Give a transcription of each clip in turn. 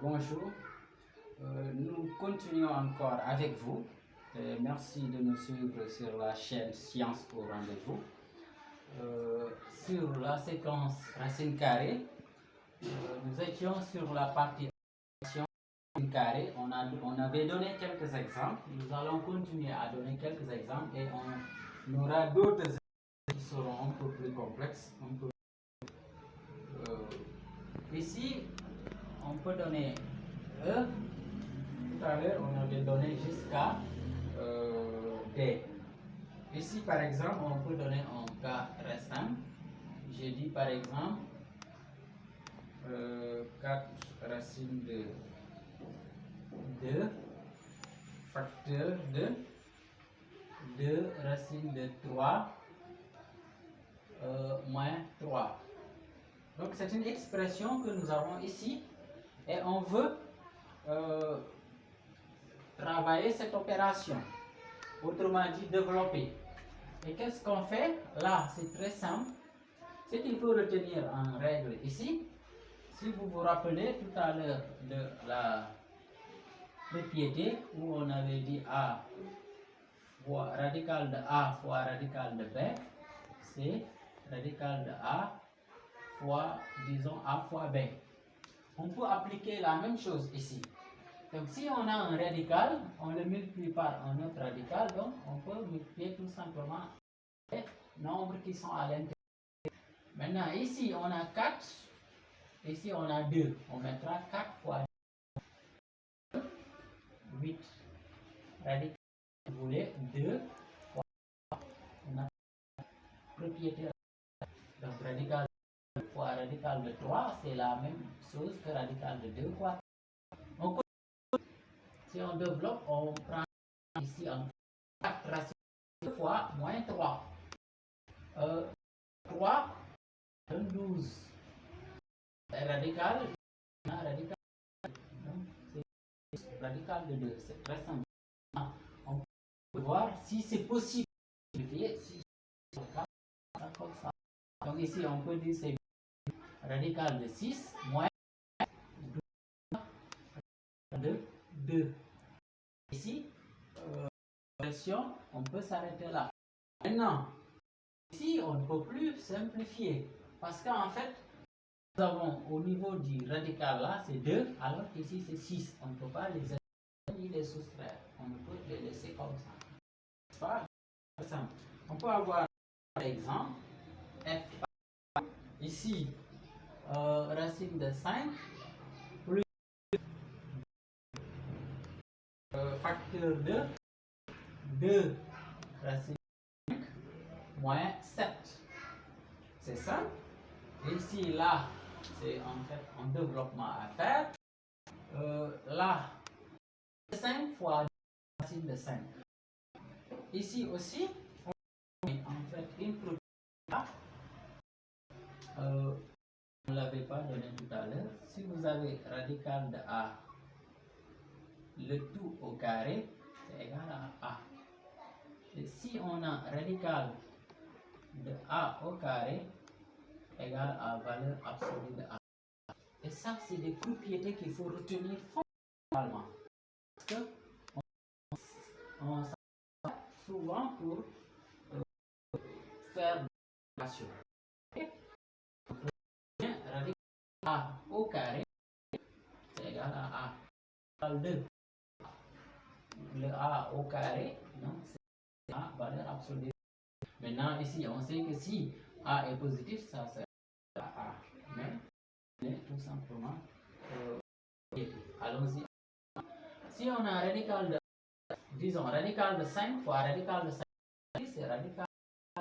Bonjour, nous continuons encore avec vous. Merci de nous suivre sur la chaîne Science au rendez-vous. Sur la séquence racine carrée, nous étions sur la partie racine carrée. On avait donné quelques exemples. Nous allons continuer à donner quelques exemples et on aura d'autres exemples qui seront un peu plus complexes. Ici, on peut donner E. Tout à l'heure, on avait donné jusqu'à D. Ici, par exemple, on peut donner un cas très simple. J'ai dit, par exemple, 4 racines de 2 facteur de 2 racines de 3 moins 3. Donc, c'est une expression que nous avons ici et on veut travailler cette opération, autrement dit développer. Et qu'est-ce qu'on fait? Là, c'est très simple. Ce qu'il faut retenir en règle ici, si vous vous rappelez tout à l'heure de la propriété où on avait dit A fois radical de A fois radical de B, c'est radical de A fois, disons, A fois B. On peut appliquer la même chose ici. Donc si on a un radical, on le multiplie par un autre radical, donc on peut multiplier tout simplement les nombres qui sont à l'intérieur. Maintenant ici on a 4, ici on a 2, on mettra 4 fois 2, 8. Radical, vous voulez 2 fois, on a propriété. Donc radical fois radical de 3, c'est la même chose que radical de 2 fois. Si on développe, on prend ici en 4 racines 2 fois moins 3. 3 donne 12. Radical, c'est radical de 2. C'est très simple. On peut voir si c'est possible de faire si c'est comme ça. Donc ici, on peut dire c'est radical de 6 moins 12 de 2. Ici, on peut s'arrêter là. Maintenant, ici, on ne peut plus simplifier parce qu'en fait, nous avons au niveau du radical là, c'est 2, alors qu'ici c'est 6. On ne peut pas les ni les soustraire. On peut les laisser comme ça. C'est pas simple. On peut avoir par exemple f ici racine de 5 plus facteur de 2 racine de 5 moins 7. C'est ça. Ici, là, c'est en fait un développement à faire. Là, 5 fois racine de 5. Ici aussi, on met en fait une propriété. On ne l'avait pas donné tout à l'heure. Si vous avez radical de A, le tout au carré, c'est égal à A. Et si on a radical de A au carré, égal à valeur absolue de A. Et ça, c'est des propriétés qu'il faut retenir fondamentalement. Parce que on s'en souvent pour faire des opérations. Radical A au carré, c'est égal à A. Radical de le A au carré, donc c'est A valeur absolue. Maintenant, ici, on sait que si A est positif, ça sert à A. Mais tout simplement, allons-y. Si on a radical de, disons, radical de 5 fois radical de 5, c'est radical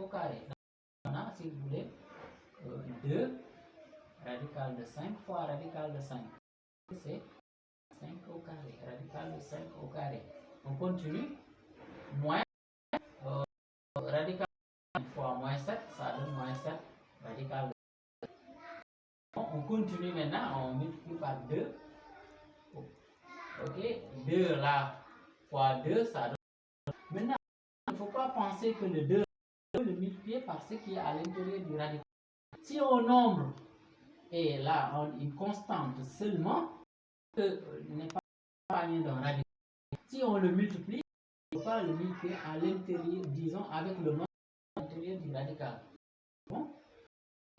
au carré. Donc, on a, si vous voulez, 2 radical de 5 fois radical de 5. C'est 5 au carré, radical de 5 au carré. On continue, moins radical de 5 fois moins 7, ça donne moins 7 radical de 5. On continue maintenant, on multiplie par 2. Ok, 2 là fois 2, ça donne. Maintenant, il ne faut pas penser que le 2 peut le multiplier par ce qui est à l'intérieur du radical. Si on nombre est là une constante seulement, n'est pas accompagné d'un radical. Si on le multiplie, on ne peut pas le multiplier à l'intérieur, disons, avec le nombre à l'intérieur du radical. Bon,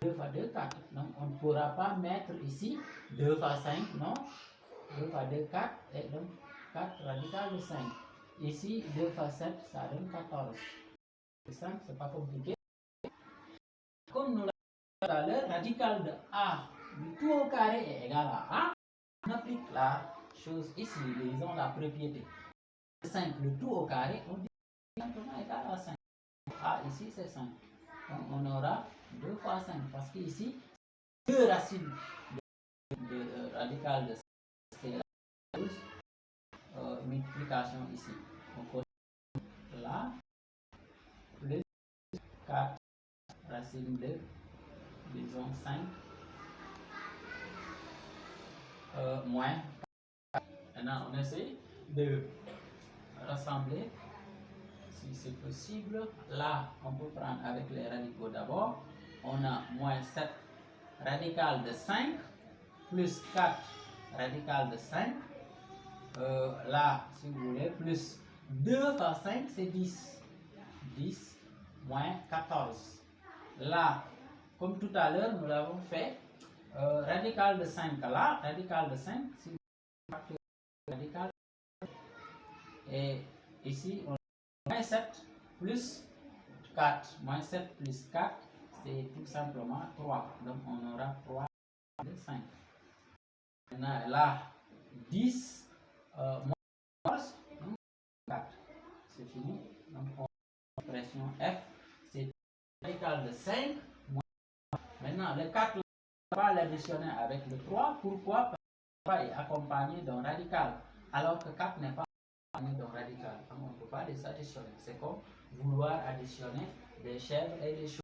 2 fois 2, 4. Donc, on ne pourra pas mettre ici 2 fois 5, non. 2 fois 2, 4, et donc 4 radical de 5. Ici, 2 fois 7, ça donne 14. C'est simple, c'est pas compliqué. Comme nous l'avons dit tout à l'heure, radical de A du tout au carré est égal à A. On applique la chose ici, disons la propriété. 5, le tout au carré, on dit simplement égal à 5. A ici, c'est 5. Donc, on aura 2 fois 5, parce qu'ici, 2 racines de radical de 5, c'est la chose, multiplication ici. Donc, là, plus 4 racines de, disons 5, moins 4. Maintenant, on essaie de rassembler, si c'est possible. Là, on peut prendre avec les radicaux d'abord. On a moins 7 radical de 5, plus 4 radical de 5. Là, si vous voulez, plus 2 fois 5, c'est 10. 10 moins 14. Là, comme tout à l'heure, nous l'avons fait, radical de 5 là, radical de 5, si vous voulez, radical, et ici, on a moins 7 plus 4. Moins 7 plus 4, c'est tout simplement 3. Donc, on aura 3 de 5. Maintenant, là, 10 moins 14, donc 4. C'est fini. Donc, on a l'expression F, c'est radical de 5 moins. Maintenant, le 4, on ne peut pas l'additionner avec le 3. Pourquoi? Parce que 3 est accompagné d'un radical, alors que 4 n'est pas accompagné d'un radical. Donc, on ne peut pas les additionner. C'est comme vouloir additionner des chèvres et des chevaux.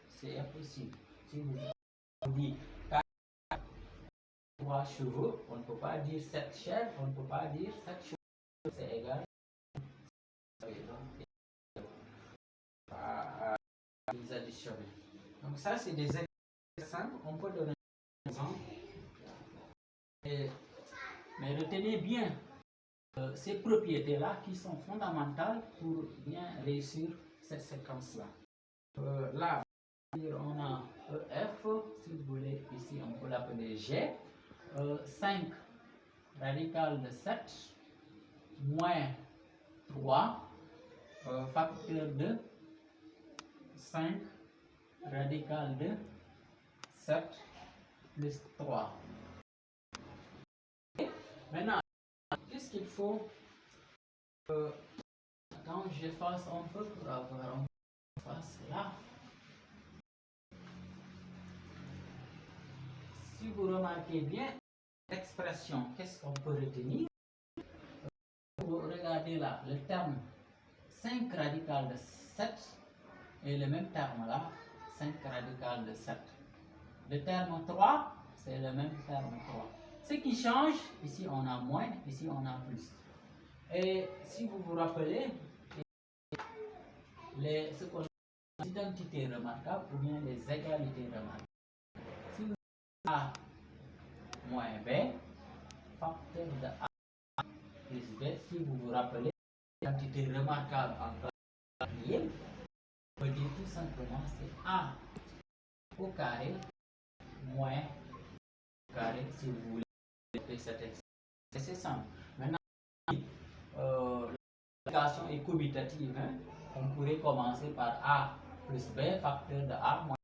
C'est impossible. Si vous dites 4 3 chevaux, on ne peut pas dire 7 chèvres, on ne peut pas dire 7 chevaux. C'est égal à les additionner. Donc ça, c'est des exemples simples. On peut donner un exemple. Mais retenez bien ces propriétés-là qui sont fondamentales pour bien réussir cette séquence-là. Là, on a EF, si vous voulez, ici on peut l'appeler G. 5 radical de 7 moins 3 facteur de 5 radical de 7 plus 3. Okay. Maintenant, qu'est-ce qu'il faut quand j'efface un peu pour avoir un espace là. Si vous remarquez bien l'expression, qu'est-ce qu'on peut retenir? Vous regardez là, le terme 5 radical de 7 et le même terme là, 5 radical de 7. Le terme 3, c'est le même terme 3. Ce qui change, ici on a moins, ici on a plus. Et si vous vous rappelez, ce qu'on appelle les identités remarquables ou bien les égalités remarquables. Si vous avez A moins B, facteur de A plus B, si vous vous rappelez, l'identité remarquable en classe, on peut dire tout simplement c'est A au carré moins au carré, si vous voulez cette expression. C'est simple. Maintenant, l'application est commutative. Hein? On pourrait commencer par A plus B, facteur de A moins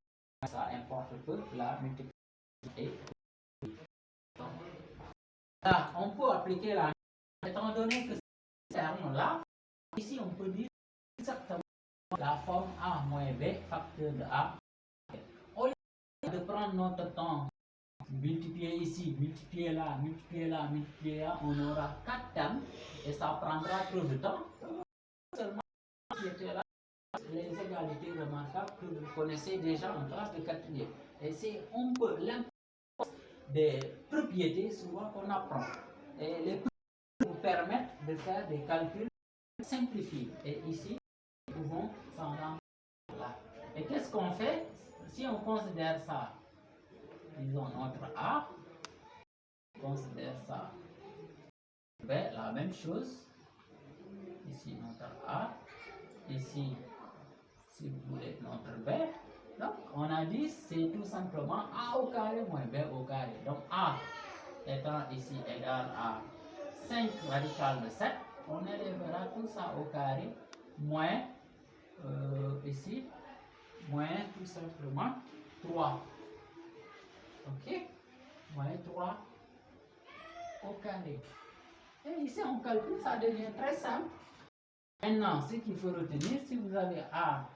B. Ça importe peu la multiplicité. Là, on peut appliquer la étant donné que ces termes-là, ici on peut dire exactement la forme A moins B, facteur de A. Au lieu de prendre notre temps, multiplier ici, multiplier là, multiplier là, multiplier là, on aura 4 termes et ça prendra trop de temps. Seulement, les égalités remarquables que vous connaissez déjà en classe de quatrième. Et c'est un peu l'importance des propriétés souvent qu'on apprend. Et les propriétés vous permettent de faire des calculs simplifiés. Et ici, nous pouvons s'en rendre là. Et qu'est-ce qu'on fait si on considère ça? Disons notre A, on considère ça. B, la même chose. Ici, notre A. Ici, si vous voulez, notre B. Donc, on a dit, c'est tout simplement A au carré moins B au carré. Donc, A étant ici égal à 5 radical de 7, on élèvera tout ça au carré moins, ici, moins tout simplement 3. Ok? Moins 3 au carré. Et ici, on calcule, ça devient très simple. Maintenant, ce qu'il faut retenir, si vous avez A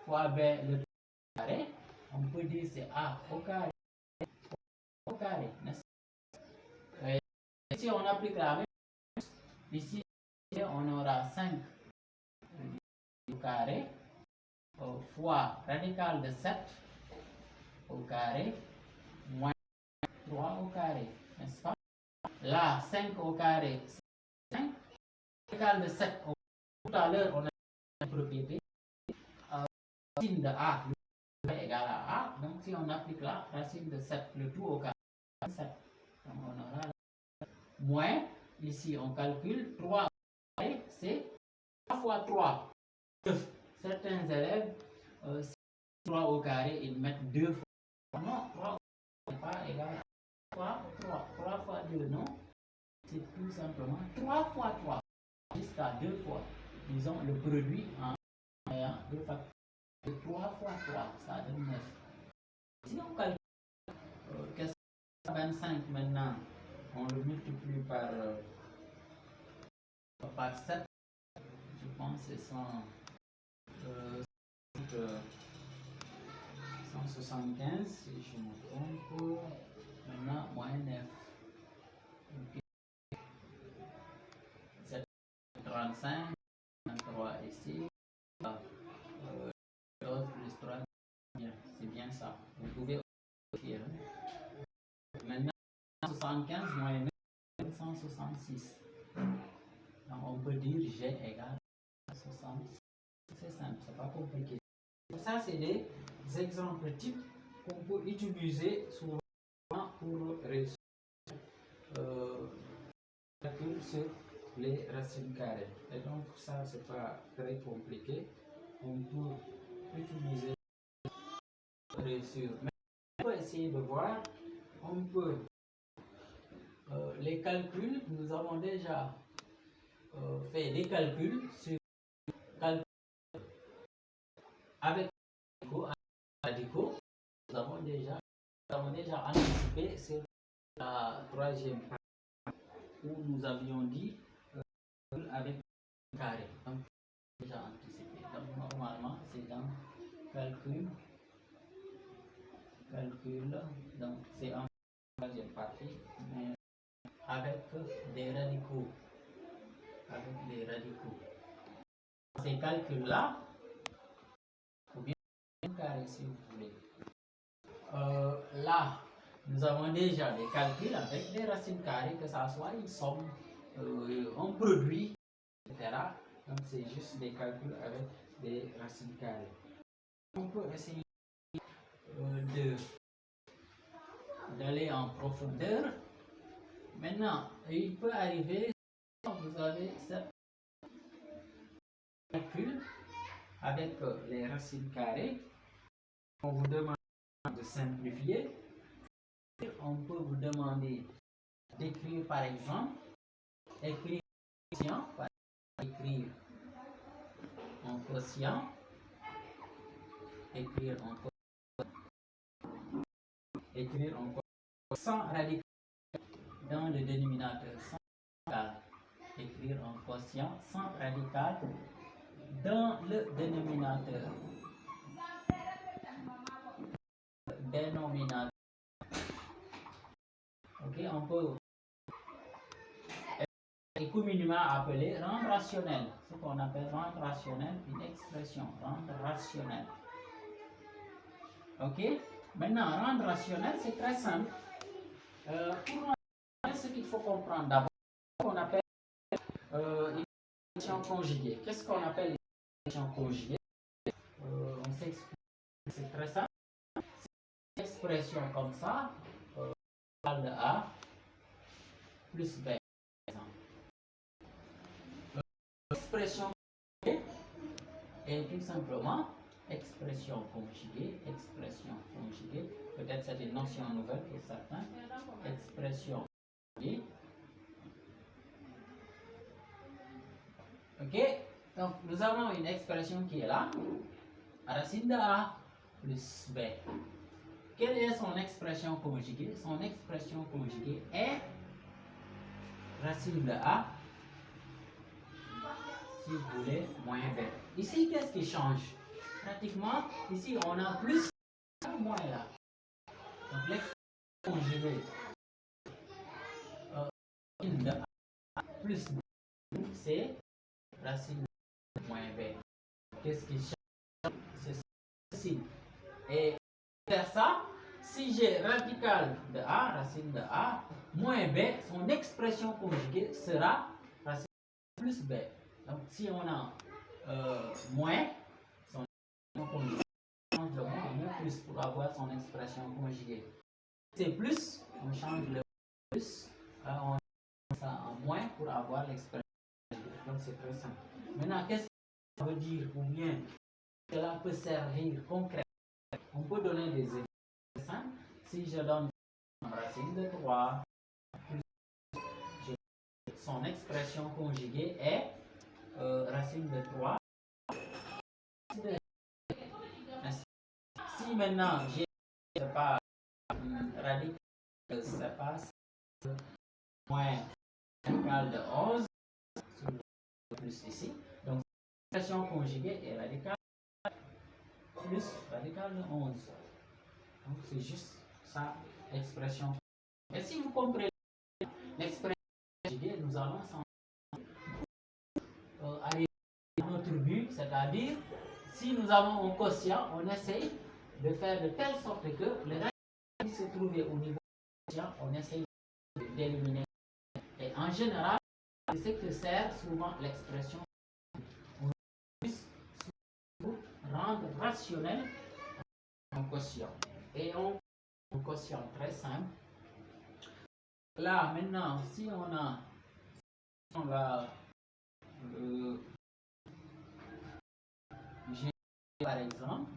fois B le carré, on peut dire c'est A au carré, n'est-ce pas? Ici, on applique la même chose. Ici, on aura 5 au carré fois radical de 7 au carré moins 3 au carré, n'est-ce pas? Là, 5 au carré, c'est 5. Radical de 7 au carré. Tout à l'heure, on a une propriété. Racine de A est égale à A. Donc, si on applique la racine de 7, le tout au carré, 7. Donc, on aura moins, ici, on calcule 3 au carré, c'est 3 fois 3. Certains élèves, si 3 au carré, ils mettent 2 fois. Non, 3 n'est pas égal à 3. 3 fois 2, non. C'est tout simplement 3 fois 3. Jusqu'à 2 fois. Disons le produit en ayant 2 facteurs. 3 fois 3, ça donne 9. Si on calcule 25 maintenant, on le multiplie par 7, je pense que c'est 175 si je me trompe. Maintenant, moins 9. Okay. 35, 3 ici. L'autre plus 3, c'est bien ça. Vous pouvez vérifier. Maintenant, 175 moins 9, 166. Donc, on peut dire G égale à 66. C'est simple, c'est pas compliqué. Ça, c'est des exemples types qu'on peut utiliser souvent pour réussir sur les racines carrées. Et donc, ça, c'est pas très compliqué. On peut utiliser pour réussir. Mais on peut essayer de voir. On peut les calculs. Nous avons déjà fait des calculs sur avec radicaux. Nous avons déjà anticipé sur la troisième partie où nous avions dit avec carré. Donc, déjà anticipé. Donc, normalement, c'est dans calcul. Donc, c'est en troisième partie, mais avec des radicaux. Ces calculs-là, ou bien carré si vous voulez. Là, nous avons déjà des calculs avec des racines carrées, que ça soit une somme, un produit, etc. Donc, c'est juste des calculs avec des racines carrées. On peut essayer d'aller en profondeur. Maintenant, il peut arriver, vous avez ce calcul avec les racines carrées. On vous demande de simplifier. On peut vous demander d'écrire par exemple, écrire en quotient, écrire en quotient sans radical dans le dénominateur, sans radical. Écrire en quotient sans radical dans le dénominateur. Ok, on peut communément appeler rendre rationnel. Ce qu'on appelle rendre rationnel, une expression, rendre rationnel. Ok, maintenant rendre rationnel, c'est très simple. Pour rendre ce qu'il faut comprendre d'abord, on appelle une expression conjuguée. Qu'est-ce qu'on appelle une expression conjuguée? On s'explique, c'est très simple. C'est une expression comme ça, de A, plus B. L'expression est tout simplement expression conjuguée. Peut-être c'est une notion nouvelle pour certains. Expression conjuguée. Ok, donc nous avons une expression qui est là. Racine de A plus B. Quelle est son expression conjuguée? Son expression conjuguée est racine de A, si vous voulez, moins B. Ici, qu'est-ce qui change? Pratiquement, ici, on a plus moins là. Donc, l'expression conjuguée racine de A plus B, c'est racine de moins B. Qu'est-ce qui change? C'est ceci. Et faire ça, si j'ai radical de A, racine de A, moins B, son expression conjuguée sera racine plus B. Donc si on a moins, son expression conjuguée change le moins, on met plus pour avoir son expression conjuguée. C'est plus, on change le plus, on met ça en moins pour avoir l'expression conjuguée. Donc c'est très simple. Maintenant, qu'est-ce que ça veut dire ou bien cela peut servir concrètement? On peut donner des exemples simples. Si je donne racine de 3, son expression conjuguée est racine de 3. Si maintenant j'ai pas radical, c'est pas moins radical de 11 sur le plus ici. Donc l'expression conjuguée est radicale plus radical de 11. Donc c'est juste ça l'expression. Et si vous comprenez l'expression conjuguée, nous allons aller à notre but, c'est-à-dire si nous avons un quotient, on essaye de faire de telle sorte que le radical qui se trouvait au niveau du quotient, on essaye d'éliminer. Et en général, c'est ce que sert souvent l'expression. On puisse rendre rationnel un quotient. Et un quotient très simple. Là, maintenant, si on va G par exemple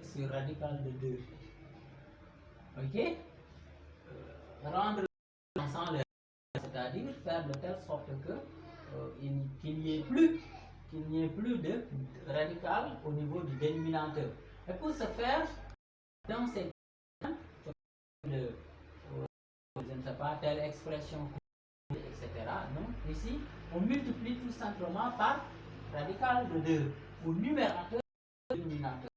sur radical de 2. Ok? Rendre ensemble, c'est-à-dire faire de telle sorte que qu'il n'y ait plus de radical au niveau du dénominateur. Et pour ce faire, dans ces cas, je ne sais pas, telle expression, etc. Non? Ici, on multiplie tout simplement par radical de 2 au numérateur et dénominateur.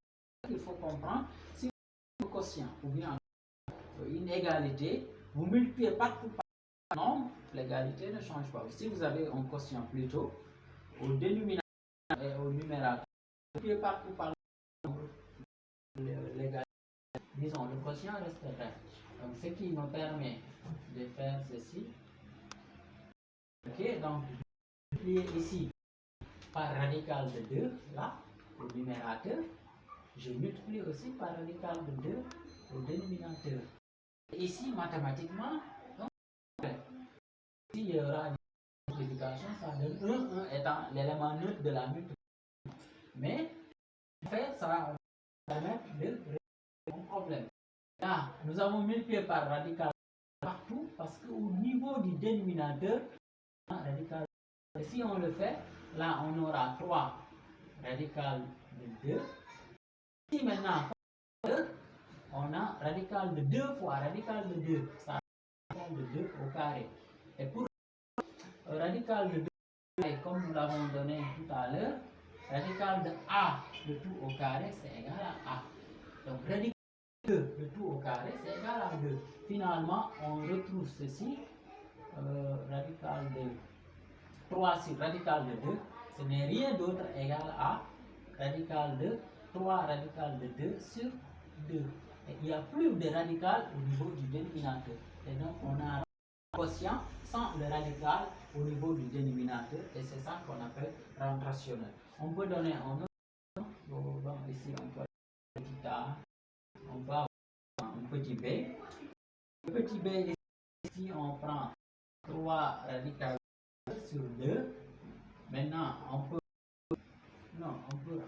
Il faut comprendre, si vous avez un quotient ou bien une égalité, vous multipliez partout par un nombre, l'égalité ne change pas. Si vous avez un quotient plutôt, au dénominateur et au numérateur, vous multipliez partout par le nombre, l'égalité, disons, le quotient reste vrai. Donc, ce qui me permet de faire ceci. Ok, donc, multiplier ici par radical de 2, là, au numérateur. Je multiplie aussi par radical de 2 au dénominateur. Ici, mathématiquement, s'il y aura une multiplication, ça donne 1 étant l'élément neutre de la multiplication. Mais, en fait, ça va permettre de résoudre mon problème. Là, nous avons multiplié par radical partout parce qu'au niveau du dénominateur, radical. Et si on le fait, là, on aura 3 radical de 2. Si maintenant, on a radical de 2 fois radical de 2, ça radical de 2 au carré. Et pour radical de 2 au carré, comme nous l'avons donné tout à l'heure, radical de A de tout au carré, c'est égal à A. Donc radical de 2 de tout au carré, c'est égal à 2. Finalement, on retrouve ceci, radical de 3 sur radical de 2, ce n'est rien d'autre égal à radical de 3 radical de 2 sur 2. Et il n'y a plus de radical au niveau du dénominateur. Et donc on a un quotient sans le radical au niveau du dénominateur. Et c'est ça qu'on appelle rendre rationnel. On peut donner un autre. Bon, ici on peut avoir un petit a, on peut avoir un petit b. Le petit b ici on prend 3 radical sur 2. Maintenant, on peut... Non, on peut...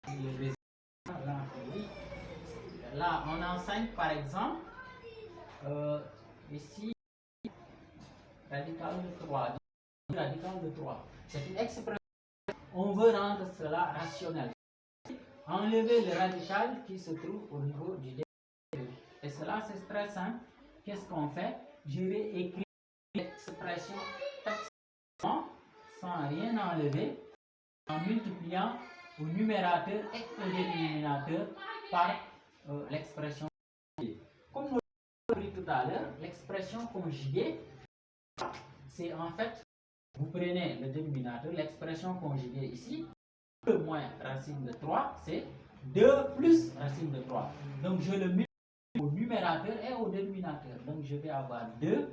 Le résultat, là, oui. Là, on a 5 par exemple. Ici, radical de 3. Radical de 3. C'est une expression. On veut rendre cela rationnel. Enlever le radical qui se trouve au niveau du dérivé. Et cela, c'est très simple. Qu'est-ce qu'on fait? Je vais écrire l'expression sans rien enlever, en multipliant au numérateur et au dénominateur par l'expression conjuguée. Comme nous l'avons dit tout à l'heure, l'expression conjuguée, c'est en fait, vous prenez le dénominateur, l'expression conjuguée ici, 2 moins racine de 3, c'est 2 plus racine de 3. Donc je le mets au numérateur et au dénominateur. Donc je vais avoir 2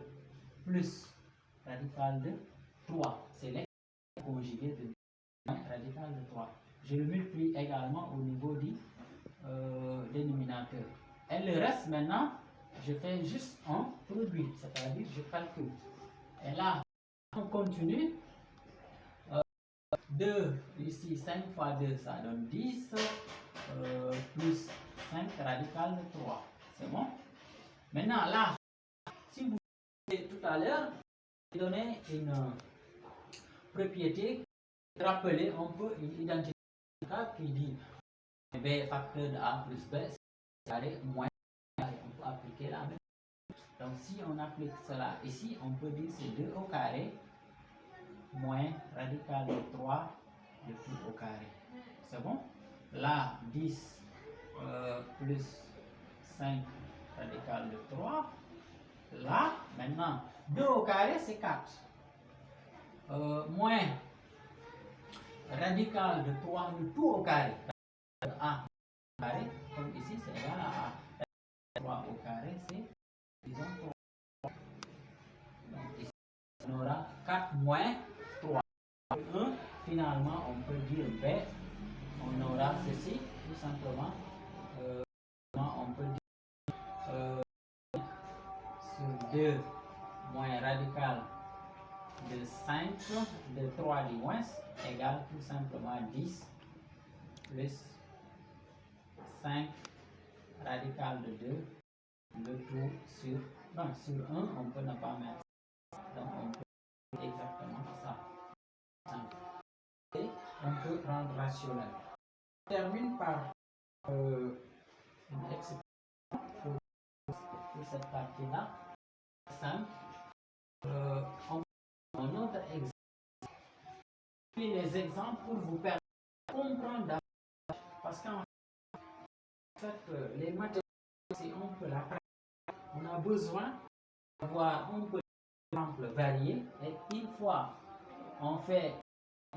plus radical de 3. C'est l'expression conjuguée de radical de 3. Je le multiplie également au niveau du dénominateur. Et le reste maintenant, je fais juste un produit, c'est-à-dire je calcule. Et là, on continue. 2 ici, 5 fois 2, ça donne 10, plus 5 radical de 3. C'est bon? Maintenant, là, si vous voulez tout à l'heure, j'ai donné une propriété, rappeler un peu une identité qui dit B facteur de A plus B, c'est carré moins. On peut appliquer la même. Donc, si on applique cela ici, on peut dire c'est 2 au carré moins radical de 3 de tout au carré. C'est bon? Là, 10 plus 5 radical de 3. Là, maintenant, 2 au carré, c'est 4. Moins radical de 3 de tout au carré. A au carré, comme ici, c'est égal à A. 3 au carré, c'est, disons, 3. Donc, ici, on aura 4 moins 3. 1, finalement, on peut dire B. On aura ceci, tout simplement. On peut dire sur 2 moins radical de 5 de 3 du moins égale tout simplement 10 plus 5 radical de 2, le tout sur, donc sur 1, on peut ne pas mettre. Donc on peut exactement ça. Et on peut rendre rationnel. On termine par une expression pour cette partie-là. Simple. Un autre exemple. Puis les exemples pour vous permettre de comprendre davantage. Parce qu'en fait, les mathématiques, c'est un peu la pratique. On a besoin d'avoir un peu d'exemples variés. Et une fois, on fait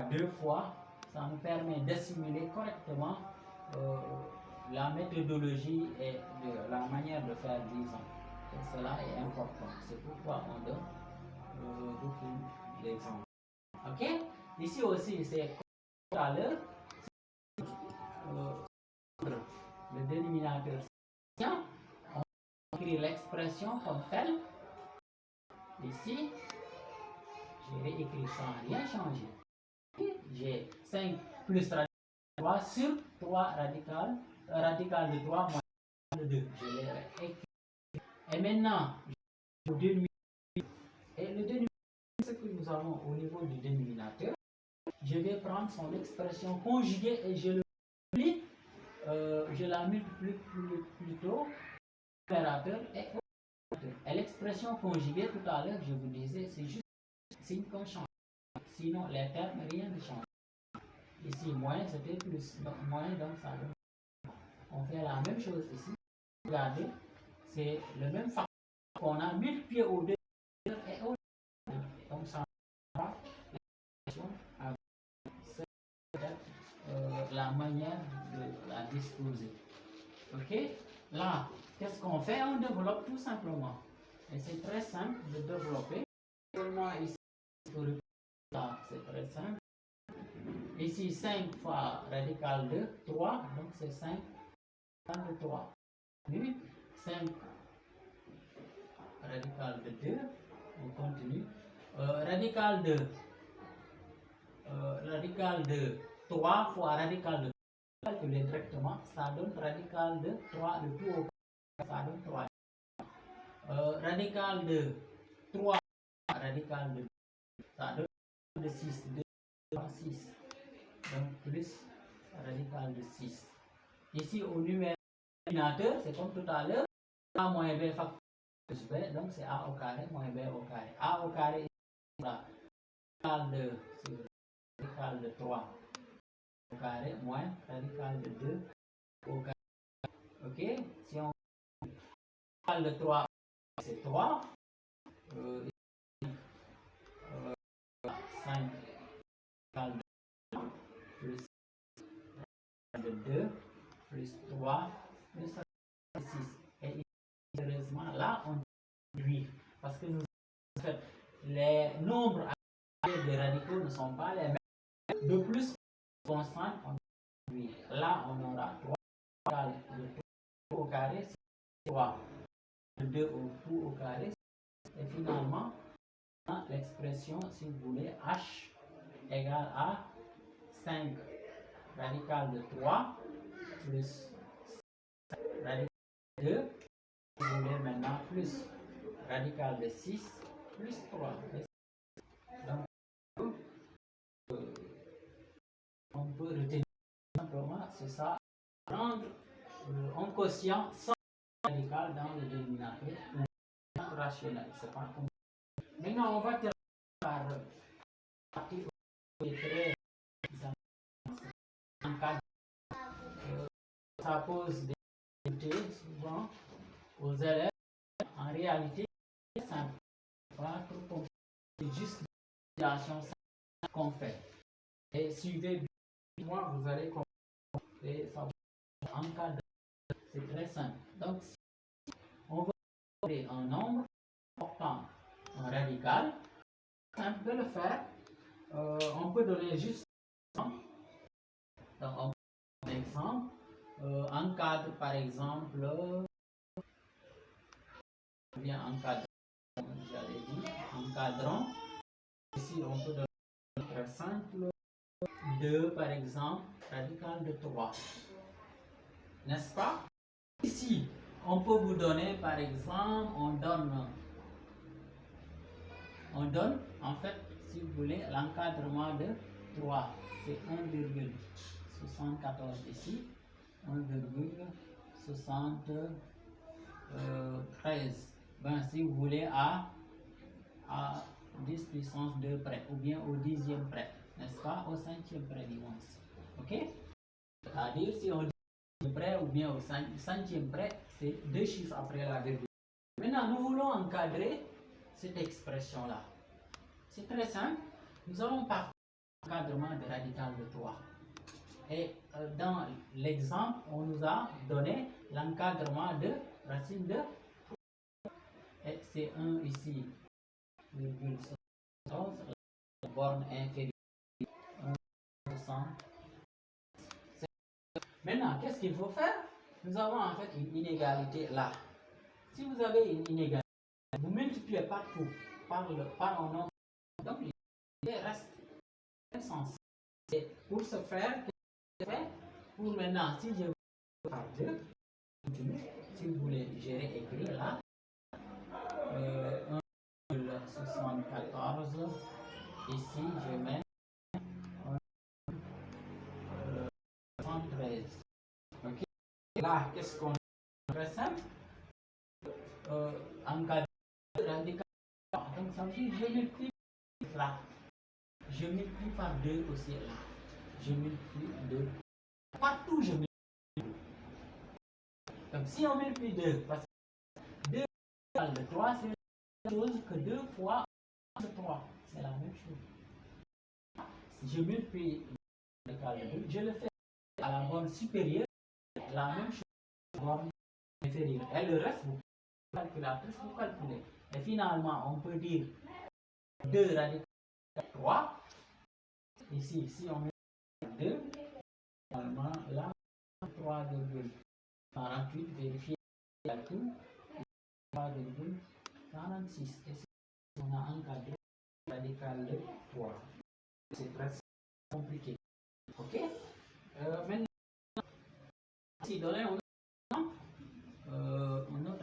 2 fois, ça nous permet d'assimiler correctement la méthodologie et la manière de faire, disons. Et cela est important. C'est pourquoi on donne beaucoup d'exemples. Ok? Ici aussi, c'est comme tout à l'heure. Le dénominateur, on écrit l'expression comme telle. Ici, je vais écrire sans rien changer. J'ai 5 plus radical de 3 sur 3 radical de 3 moins de 2. Je l'ai écrit. Et maintenant, je dénomine. Et le dénominateur, ce que nous avons au niveau du dénominateur, je vais prendre son expression conjuguée et je la multiplie plutôt opérateur et opérateur. Et l'expression conjuguée tout à l'heure, je vous disais, c'est juste signe qu'on change. Sinon, les termes, rien ne change. Ici, moins, c'était plus. Donc, moins, donc ça donne. On fait la même chose ici. Regardez, c'est le même facteur qu'on a multiplié au dénominateur et au numérateur. Donc, ça va la manière de la disposer. Ok? Là, qu'est-ce qu'on fait? On développe tout simplement. Et c'est très simple de développer. Seulement ici, là, c'est très simple. Ici, 5 fois radical de 3, donc c'est 5 de 3. 5 radical de 2, on continue. Radical de 3 fois radical de 3, calculer directement, ça donne radical de 3, le tout au carré, ça donne 3. Radical de 3, radical de 2, ça donne de 6, 2, 3, 6. Donc plus radical de 6. Ici au numérateur, c'est comme tout à l'heure, a moins b facteur plus b, donc c'est a au carré moins b au carré. A au carré, radical de 3 au carré moins radical de 2 au carré. Ok, si on radical de 3, c'est 3. 5 radical de 1 plus de 2 plus 3 plus 6. Et heureusement, là, on réduit. Parce que nous, en fait, les nombres des radicaux ne sont pas les mêmes. De plus, constant, on réduit. Là, on aura 3 de 3 au carré, c'est 3. De 2 au tout au carré. Et finalement, l'expression, si vous voulez, h égale à 5 radical de 3 plus radical de 2. Vous voulez maintenant plus radical de 6 plus 3. Donc, on peut retenir simplement, c'est ça, prendre un quotient sans radical dans le dénominateur ou rationnel. C'est pas comme... Maintenant, on va terminer par partie qui est très encadrée. Ça pose des difficultés souvent aux élèves. En réalité, c'est simple. Pas trop compliqué. C'est juste l'utilisation qu'on fait. Et suivez bien, moi, vous allez comprendre. Et ça va encadrer. C'est très simple. Donc, si on veut trouver un nombre portant un radical, c'est simple de le faire. On peut donner juste un exemple. Donc, un exemple. Encadre par exemple, bien encadré, j'allais dire, encadrant. Ici, on peut donner très simple. 2 par exemple, radical de 3. N'est-ce pas? Ici, on peut vous donner par exemple, on donne en fait, si vous voulez, l'encadrement de 3. C'est 1,74 ici. 1,73. Ben, si vous voulez à 10 puissance 2 près, ou bien au 10e près, n'est-ce pas? Au 5e près, disons. Ok? C'est-à-dire, si on dit près ou bien au 5e près, c'est 2 chiffres après la virgule. Maintenant, nous voulons encadrer cette expression-là. C'est très simple. Nous allons partir de l'encadrement de radical de 3. Et dans l'exemple, on nous a donné l'encadrement de racine de 3. Et c'est 1 ici, virgule 14, la borne inférieure. 1,60. Maintenant, qu'est-ce qu'il faut faire? Nous avons en fait une inégalité là. Si vous avez une inégalité, vous multipliez partout par un nombre, donc l'égalité reste sens. Et pour ce faire, pour maintenant, si je veux par 2, si vous voulez gérer écrire là, 1,74, ici je mets 1,73. Ok. Là, qu'est-ce qu'on fait? Très simple. En cas de radical, donc ça veut dire je multiplie là. Je multiplie par 2 aussi là. Je multiplie 2. Partout je multiplie. Donc si on multiplie 2, parce que 2 égale de 3, c'est la même chose que 2 fois 3. C'est la même chose. Si je multiplie 2 égale de 2, je le fais à la borne supérieure, la même chose à la borne inférieure. Et le reste, vous calculatrice, vous calculez. Et finalement, on peut dire 2 radical de 3. Ici, si on met 2, finalement, là, 3,48, vérifier le calcul, 3,48. 46. Et si on a encadré radical de 3, c'est très compliqué. Ok? Maintenant, si donné un autre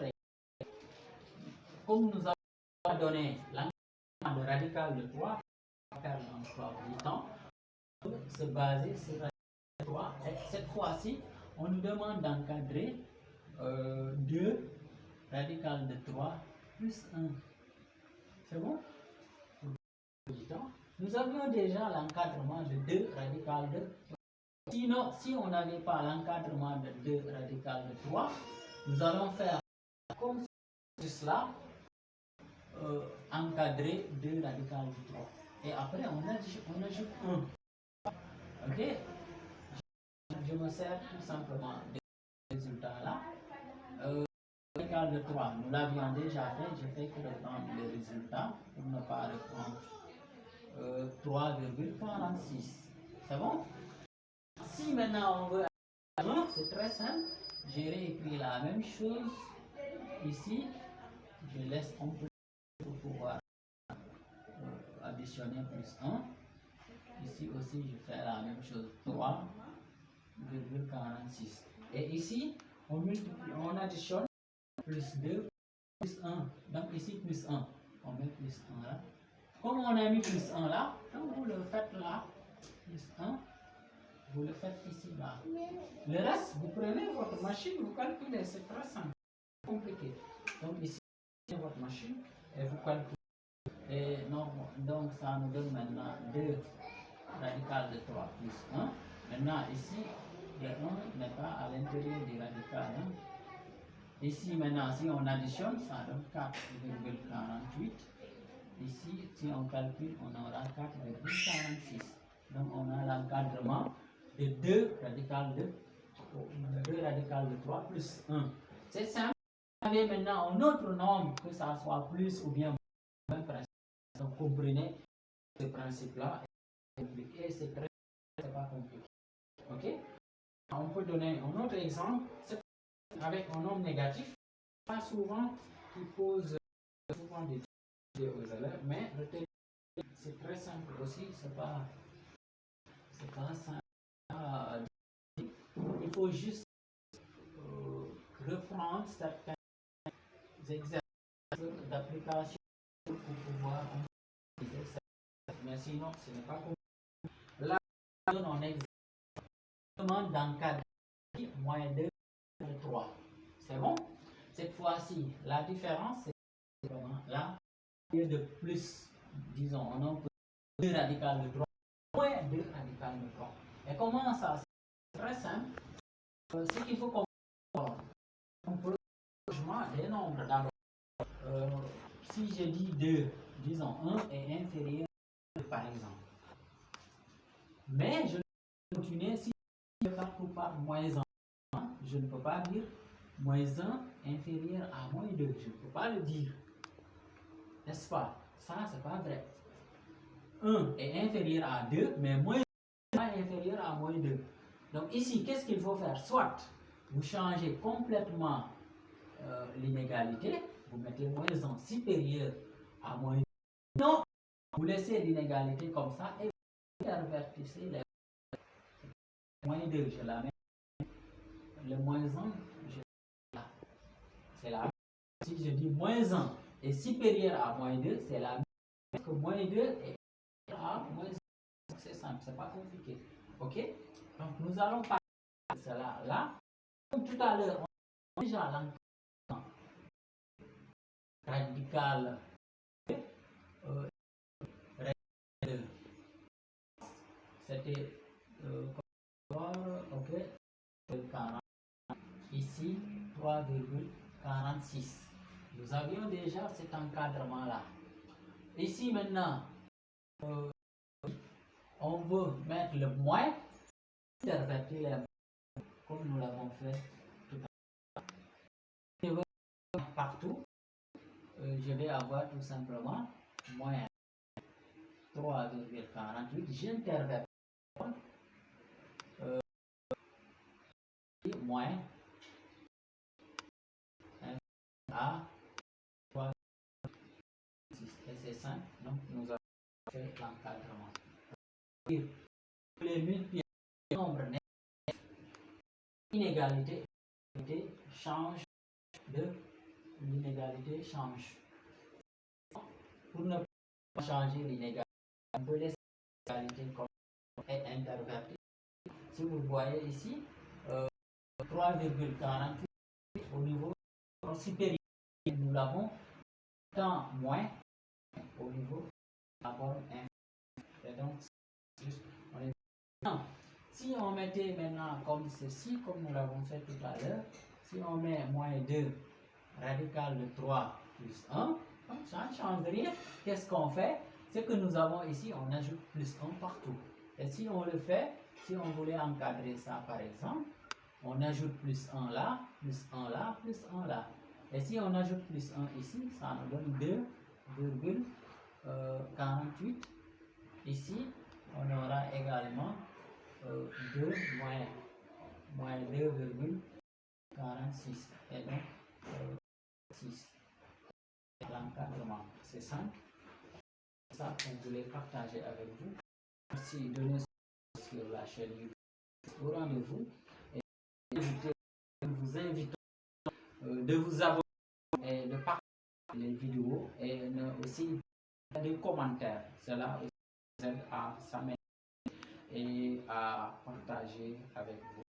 exemple, comme nous avons donné l'encadrement de radical de 3, on va faire l'emploi du temps, on peut se baser sur radical de 3. Et cette fois-ci, on nous demande d'encadrer 2 radical de 3 plus 1. C'est bon? Nous avions déjà l'encadrement de 2 radical de 3. Sinon, si on n'avait pas l'encadrement de 2 radical de 3, nous allons faire comme cela, encadrer 2 radical de 3. Et après, on ajoute 1. Ok? Je me sers tout simplement de ce résultat-là. Radical de 3, nous l'avions déjà fait, je fais que reprendre le résultat pour ne pas reprendre 3,46. C'est bon? Si maintenant on veut, c'est très simple, j'ai réécrit la même chose ici, je laisse un peu pour pouvoir additionner plus 1. Ici aussi, je fais la même chose, 3,46. Et ici, on additionne plus 2, plus 1. Donc ici, plus 1. On met plus 1 là. Comme on a mis plus 1 là, quand vous le faites là, plus 1, vous le faites ici là. Le reste, vous prenez votre machine, vous calculez, c'est très simple, compliqué. Donc ici, c'est votre machine et vous calculez. Et non, donc ça nous donne maintenant 2 radical de 3 plus 1. Maintenant ici, le 1 n'est pas à l'intérieur du radical. Hein. Ici maintenant, si on additionne, ça donne 4,48. Ici, si on calcule, on aura 4,46. Donc on a l'encadrement de 2 radical de 3 plus 1. C'est simple. Vous avez maintenant un autre nombre, que ça soit plus ou bien moins, donc comprenez ce principe-là. Et c'est pas compliqué. Ok? On peut donner un autre exemple avec un nombre négatif. Pas souvent qui pose souvent des difficultés aux élèves, mais c'est très simple aussi. C'est pas simple. Il faut juste reprendre certains exercices d'application pour pouvoir utiliser ça. Mais sinon, ce n'est pas compliqué. Là, on demande d'encadrer moins 2 et 3. C'est bon? Cette fois-ci, la différence, c'est comment? Là, au lieu de plus, disons, on peut 2 radical de 3, moins 2 radical de 3. Et comment ça? C'est très simple. Ce qu'il faut comprendre, on peut des nombres d'abord. Si je dis 2, disons 1 est inférieur à 2 par exemple. Mais je vais continuer si je fais partout par moins 1. Je ne peux pas dire moins 1 inférieur à moins 2. Je ne peux pas le dire. N'est-ce pas? Ça, c'est pas vrai. 1 est inférieur à 2, mais moins 1 est inférieur à moins 2. Donc ici, qu'est-ce qu'il faut faire? Soit vous changez complètement l'inégalité, vous mettez moins 1 supérieur à moins 2. Non, vous laissez l'inégalité comme ça et vous invertissez les moins 2. Je la mets. Le moins 1, je la. C'est la même. Si je dis moins 1 est supérieur à moins 2, c'est la même que moins 2 est à moins 1. C'est simple, c'est pas compliqué. Ok? Donc nous allons parler de cela là. Comme tout à l'heure, on a déjà l'encadrement radical c'était ok, 40. Ici 3,46. Nous avions déjà cet encadrement là. Ici maintenant, on veut mettre le moins, invertir les moins, comme nous l'avons fait tout à l'heure. Je veux partout, je vais avoir tout simplement moins 3,48. J'intervertis moins à 3. 5, donc nous avons fait l'encadrement. Les multiplications des nombres négatifs, l'inégalité change de l'inégalité change. Pour ne pas changer l'inégalité, on peut laisser l'égalité comme est intervertie. Si vous voyez ici, 3,48 au niveau supérieur, nous l'avons tant moins au niveau rapport inférieur. Et donc, si on mettait maintenant comme ceci, comme nous l'avons fait tout à l'heure, si on met moins 2 radical de 3 plus 1, ça ne change rien. Qu'est-ce qu'on fait? Ce que nous avons ici, on ajoute plus 1 partout. Et si on le fait, si on voulait encadrer ça par exemple, on ajoute plus 1 là, plus 1 là, plus 1 là. Et si on ajoute plus 1 ici, ça nous donne 2,48. Ici, on aura également 2 moins 2,46. Et donc, 6. L'encadrement, c'est simple. C'est ça qu'on voulait partager avec vous. Merci de nous suivre sur la chaîne YouTube. Au rendez-vous. Et nous vous invitons de vous abonner et de partager les vidéos et aussi des commentaires. Cela aussi aide à s'améliorer et à partager avec vous.